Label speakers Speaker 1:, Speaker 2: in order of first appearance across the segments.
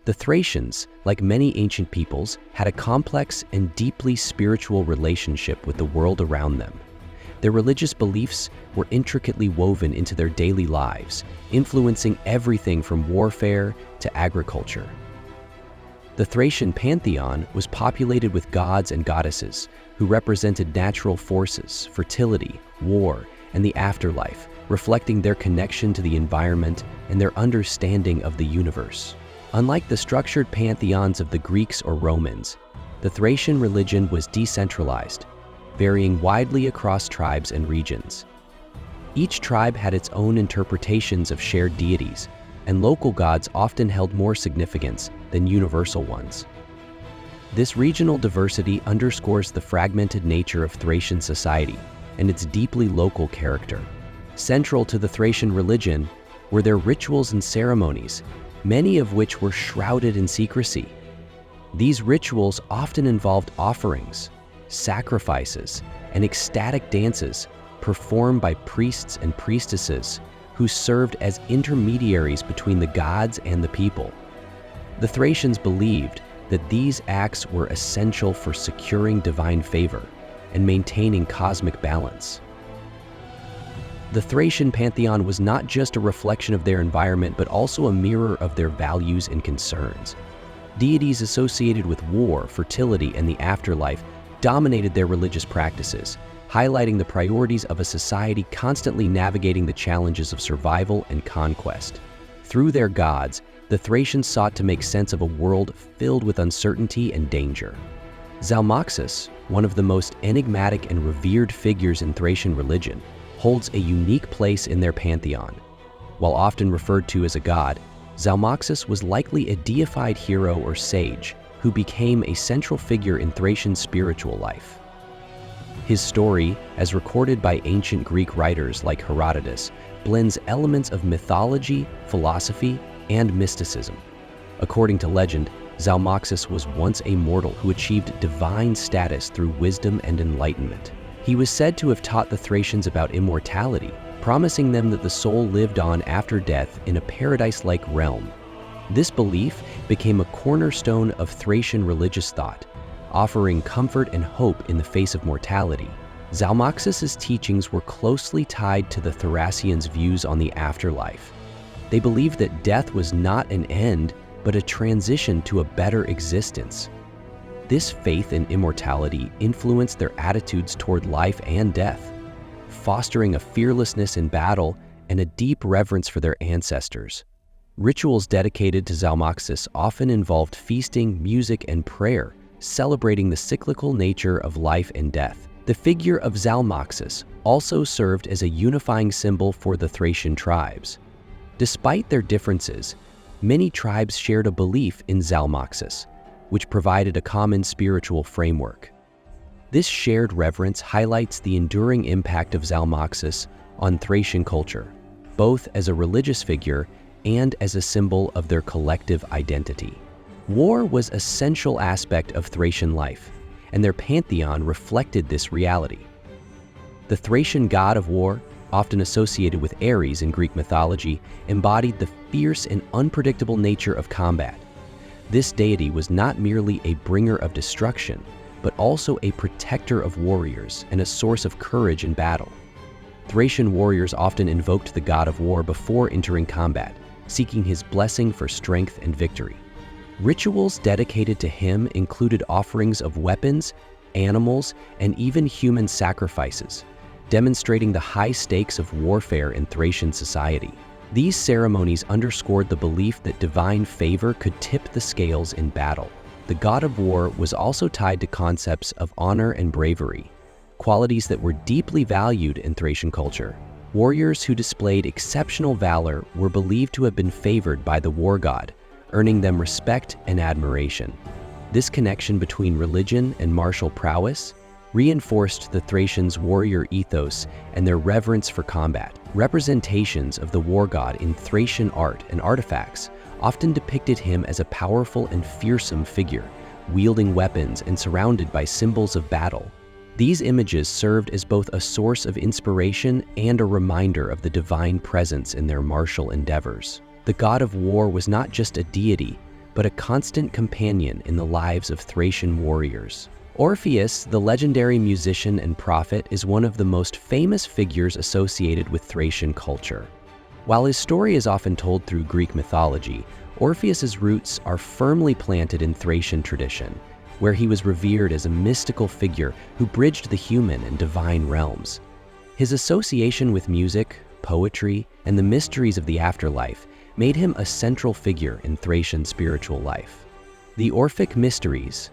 Speaker 1: The Thracians, like many ancient peoples, had a complex and deeply spiritual relationship with the world around them. Their religious beliefs were intricately woven into their daily lives, influencing everything from warfare to agriculture. The Thracian Pantheon was populated with gods and goddesses who represented natural forces, fertility, war, and the afterlife, reflecting their connection to the environment and their understanding of the universe. Unlike the structured pantheons of the Greeks or Romans, the Thracian religion was decentralized, varying widely across tribes and regions. Each tribe had its own interpretations of shared deities, and local gods often held more significance than universal ones. This regional diversity underscores the fragmented nature of Thracian society and its deeply local character. Central to the Thracian religion were their rituals and ceremonies, many of which were shrouded in secrecy. These rituals often involved offerings, sacrifices, and ecstatic dances performed by priests and priestesses who served as intermediaries between the gods and the people. The Thracians believed that these acts were essential for securing divine favor and maintaining cosmic balance. The Thracian Pantheon was not just a reflection of their environment, but also a mirror of their values and concerns. Deities associated with war, fertility, and the afterlife dominated their religious practices, highlighting the priorities of a society constantly navigating the challenges of survival and conquest. Through their gods, the Thracians sought to make sense of a world filled with uncertainty and danger. Zalmoxis, one of the most enigmatic and revered figures in Thracian religion, holds a unique place in their pantheon. While often referred to as a god, Zalmoxis was likely a deified hero or sage who became a central figure in Thracian spiritual life. His story, as recorded by ancient Greek writers like Herodotus, blends elements of mythology, philosophy, and mysticism. According to legend, Zalmoxis was once a mortal who achieved divine status through wisdom and enlightenment. He was said to have taught the Thracians about immortality, promising them that the soul lived on after death in a paradise-like realm. This belief became a cornerstone of Thracian religious thought, offering comfort and hope in the face of mortality. Zalmoxis' teachings were closely tied to the Thracians' views on the afterlife. They believed that death was not an end, but a transition to a better existence. This faith in immortality influenced their attitudes toward life and death, fostering a fearlessness in battle and a deep reverence for their ancestors. Rituals dedicated to Zalmoxis often involved feasting, music, and prayer, celebrating the cyclical nature of life and death. The figure of Zalmoxis also served as a unifying symbol for the Thracian tribes. Despite their differences, many tribes shared a belief in Zalmoxis, which provided a common spiritual framework. This shared reverence highlights the enduring impact of Zalmoxis on Thracian culture, both as a religious figure and as a symbol of their collective identity. War was a central aspect of Thracian life, and their pantheon reflected this reality. The Thracian god of war, often associated with Ares in Greek mythology, embodied the fierce and unpredictable nature of combat. This deity was not merely a bringer of destruction, but also a protector of warriors and a source of courage in battle. Thracian warriors often invoked the god of war before entering combat, seeking his blessing for strength and victory. Rituals dedicated to him included offerings of weapons, animals, and even human sacrifices, demonstrating the high stakes of warfare in Thracian society. These ceremonies underscored the belief that divine favor could tip the scales in battle. The god of war was also tied to concepts of honor and bravery, qualities that were deeply valued in Thracian culture. Warriors who displayed exceptional valor were believed to have been favored by the war god, earning them respect and admiration. This connection between religion and martial prowess reinforced the Thracians' warrior ethos and their reverence for combat. Representations of the war god in Thracian art and artifacts often depicted him as a powerful and fearsome figure, wielding weapons and surrounded by symbols of battle. These images served as both a source of inspiration and a reminder of the divine presence in their martial endeavors. The god of war was not just a deity, but a constant companion in the lives of Thracian warriors. Orpheus, the legendary musician and prophet, is one of the most famous figures associated with Thracian culture. While his story is often told through Greek mythology, Orpheus's roots are firmly planted in Thracian tradition, where he was revered as a mystical figure who bridged the human and divine realms. His association with music, poetry, and the mysteries of the afterlife made him a central figure in Thracian spiritual life. The Orphic Mysteries,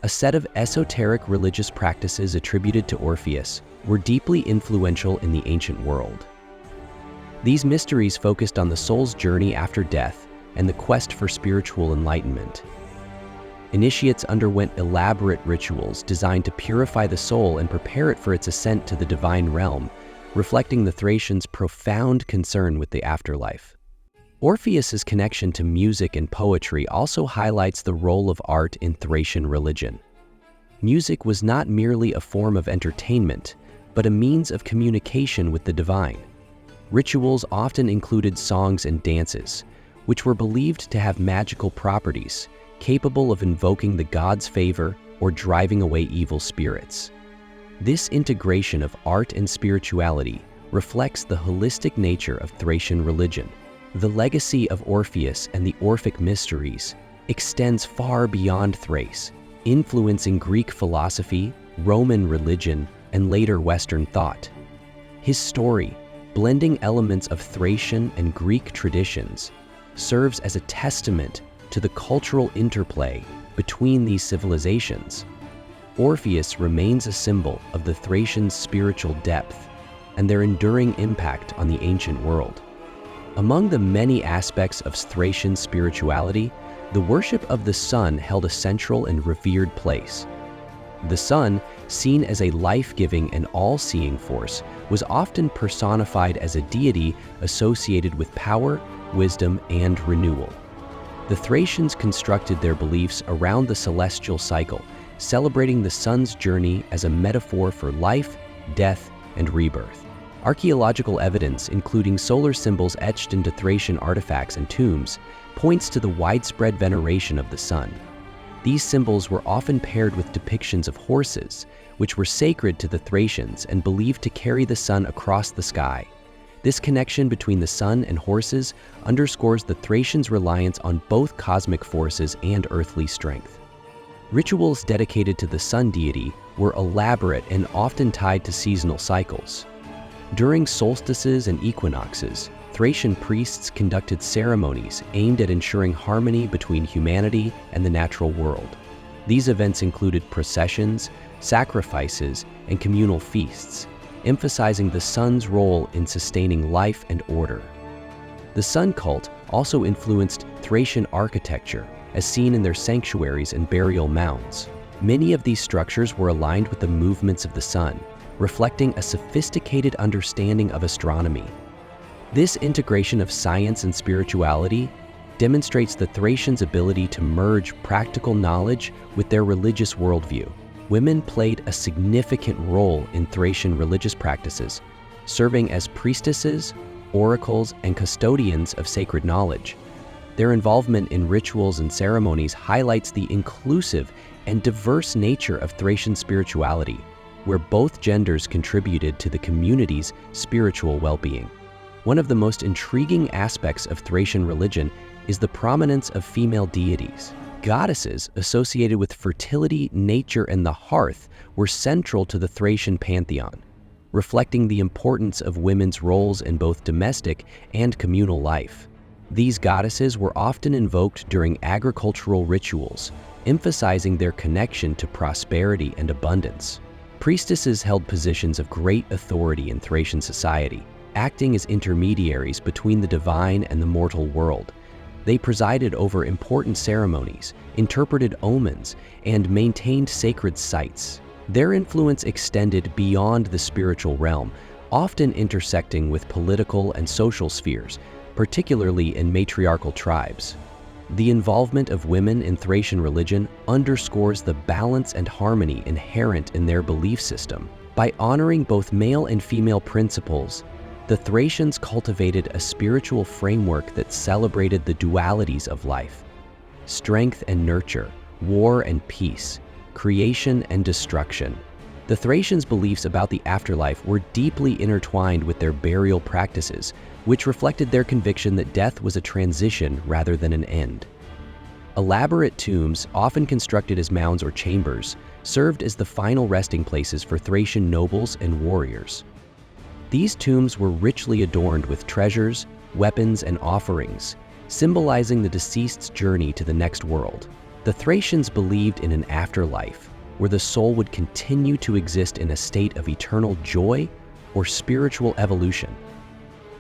Speaker 1: a set of esoteric religious practices attributed to Orpheus, were deeply influential in the ancient world. These mysteries focused on the soul's journey after death and the quest for spiritual enlightenment. Initiates underwent elaborate rituals designed to purify the soul and prepare it for its ascent to the divine realm, reflecting the Thracians' profound concern with the afterlife. Orpheus's connection to music and poetry also highlights the role of art in Thracian religion. Music was not merely a form of entertainment, but a means of communication with the divine. Rituals often included songs and dances, which were believed to have magical properties, capable of invoking the god's favor or driving away evil spirits. This integration of art and spirituality reflects the holistic nature of Thracian religion. The legacy of Orpheus and the Orphic Mysteries extends far beyond Thrace, influencing Greek philosophy, Roman religion, and later Western thought. His story, blending elements of Thracian and Greek traditions, serves as a testament to the cultural interplay between these civilizations. Orpheus remains a symbol of the Thracians' spiritual depth and their enduring impact on the ancient world. Among the many aspects of Thracian spirituality, the worship of the sun held a central and revered place. The sun, seen as a life-giving and all-seeing force, was often personified as a deity associated with power, wisdom, and renewal. The Thracians constructed their beliefs around the celestial cycle, celebrating the sun's journey as a metaphor for life, death, and rebirth. Archaeological evidence, including solar symbols etched into Thracian artifacts and tombs, points to the widespread veneration of the sun. These symbols were often paired with depictions of horses, which were sacred to the Thracians and believed to carry the sun across the sky. This connection between the sun and horses underscores the Thracians' reliance on both cosmic forces and earthly strength. Rituals dedicated to the sun deity were elaborate and often tied to seasonal cycles. During solstices and equinoxes, Thracian priests conducted ceremonies aimed at ensuring harmony between humanity and the natural world. These events included processions, sacrifices, and communal feasts, emphasizing the sun's role in sustaining life and order. The sun cult also influenced Thracian architecture, as seen in their sanctuaries and burial mounds. Many of these structures were aligned with the movements of the sun, reflecting a sophisticated understanding of astronomy. This integration of science and spirituality demonstrates the Thracians' ability to merge practical knowledge with their religious worldview. Women played a significant role in Thracian religious practices, serving as priestesses, oracles, and custodians of sacred knowledge. Their involvement in rituals and ceremonies highlights the inclusive and diverse nature of Thracian spirituality, where both genders contributed to the community's spiritual well-being. One of the most intriguing aspects of Thracian religion is the prominence of female deities. Goddesses associated with fertility, nature, and the hearth were central to the Thracian Pantheon, reflecting the importance of women's roles in both domestic and communal life. These goddesses were often invoked during agricultural rituals, emphasizing their connection to prosperity and abundance. Priestesses held positions of great authority in Thracian society, acting as intermediaries between the divine and the mortal world. They presided over important ceremonies, interpreted omens, and maintained sacred sites. Their influence extended beyond the spiritual realm, often intersecting with political and social spheres, particularly in matriarchal tribes. The involvement of women in Thracian religion underscores the balance and harmony inherent in their belief system. By honoring both male and female principles, the Thracians cultivated a spiritual framework that celebrated the dualities of life. strength and nurture, war and peace, creation and destruction. The Thracians' beliefs about the afterlife were deeply intertwined with their burial practices, which reflected their conviction that death was a transition rather than an end. Elaborate tombs, often constructed as mounds or chambers, served as the final resting places for Thracian nobles and warriors. These tombs were richly adorned with treasures, weapons, and offerings, symbolizing the deceased's journey to the next world. The Thracians believed in an afterlife, where the soul would continue to exist in a state of eternal joy or spiritual evolution.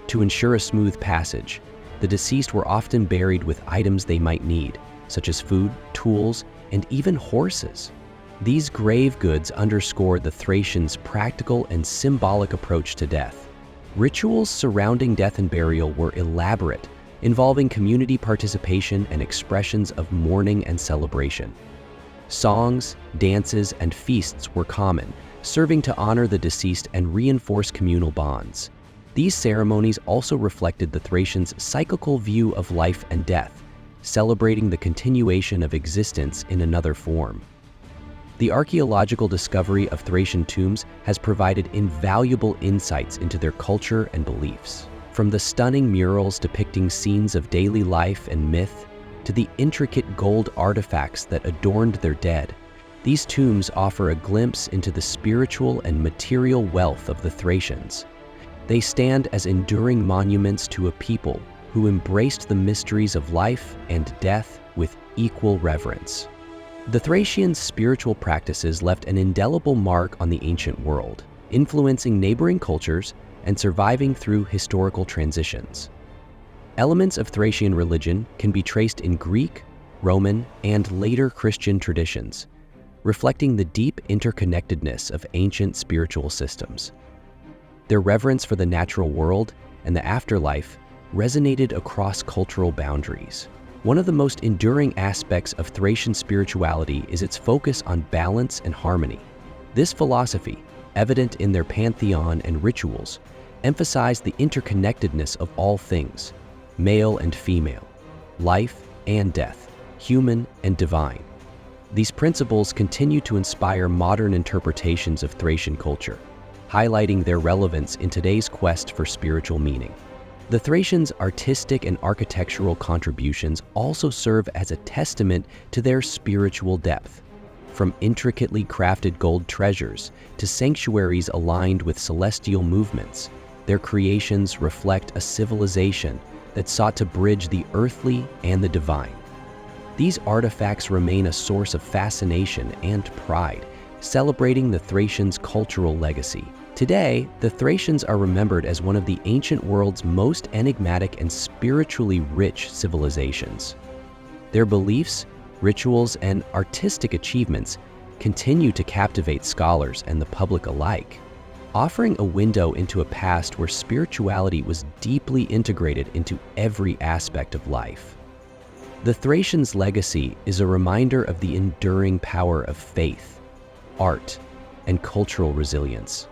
Speaker 1: To ensure a smooth passage, the deceased were often buried with items they might need, such as food, tools, and even horses. These grave goods underscore the Thracians' practical and symbolic approach to death. Rituals surrounding death and burial were elaborate, involving community participation and expressions of mourning and celebration. Songs, dances, and feasts were common, serving to honor the deceased and reinforce communal bonds. These ceremonies also reflected the Thracians' cyclical view of life and death, celebrating the continuation of existence in another form. The archaeological discovery of Thracian tombs has provided invaluable insights into their culture and beliefs. From the stunning murals depicting scenes of daily life and myth, to the intricate gold artifacts that adorned their dead, these tombs offer a glimpse into the spiritual and material wealth of the Thracians. They stand as enduring monuments to a people who embraced the mysteries of life and death with equal reverence. The Thracians' spiritual practices left an indelible mark on the ancient world, influencing neighboring cultures and surviving through historical transitions. Elements of Thracian religion can be traced in Greek, Roman, and later Christian traditions, reflecting the deep interconnectedness of ancient spiritual systems. Their reverence for the natural world and the afterlife resonated across cultural boundaries. One of the most enduring aspects of Thracian spirituality is its focus on balance and harmony. This philosophy, evident in their pantheon and rituals, emphasized the interconnectedness of all things, male and female, life and death, human and divine. These principles continue to inspire modern interpretations of Thracian culture, highlighting their relevance in today's quest for spiritual meaning. The Thracians' artistic and architectural contributions also serve as a testament to their spiritual depth. From intricately crafted gold treasures to sanctuaries aligned with celestial movements, their creations reflect a civilization that sought to bridge the earthly and the divine. These artifacts remain a source of fascination and pride, celebrating the Thracians' cultural legacy. Today, the Thracians are remembered as one of the ancient world's most enigmatic and spiritually rich civilizations. Their beliefs, rituals, and artistic achievements continue to captivate scholars and the public alike, offering a window into a past where spirituality was deeply integrated into every aspect of life. The Thracians' legacy is a reminder of the enduring power of faith, art, and cultural resilience.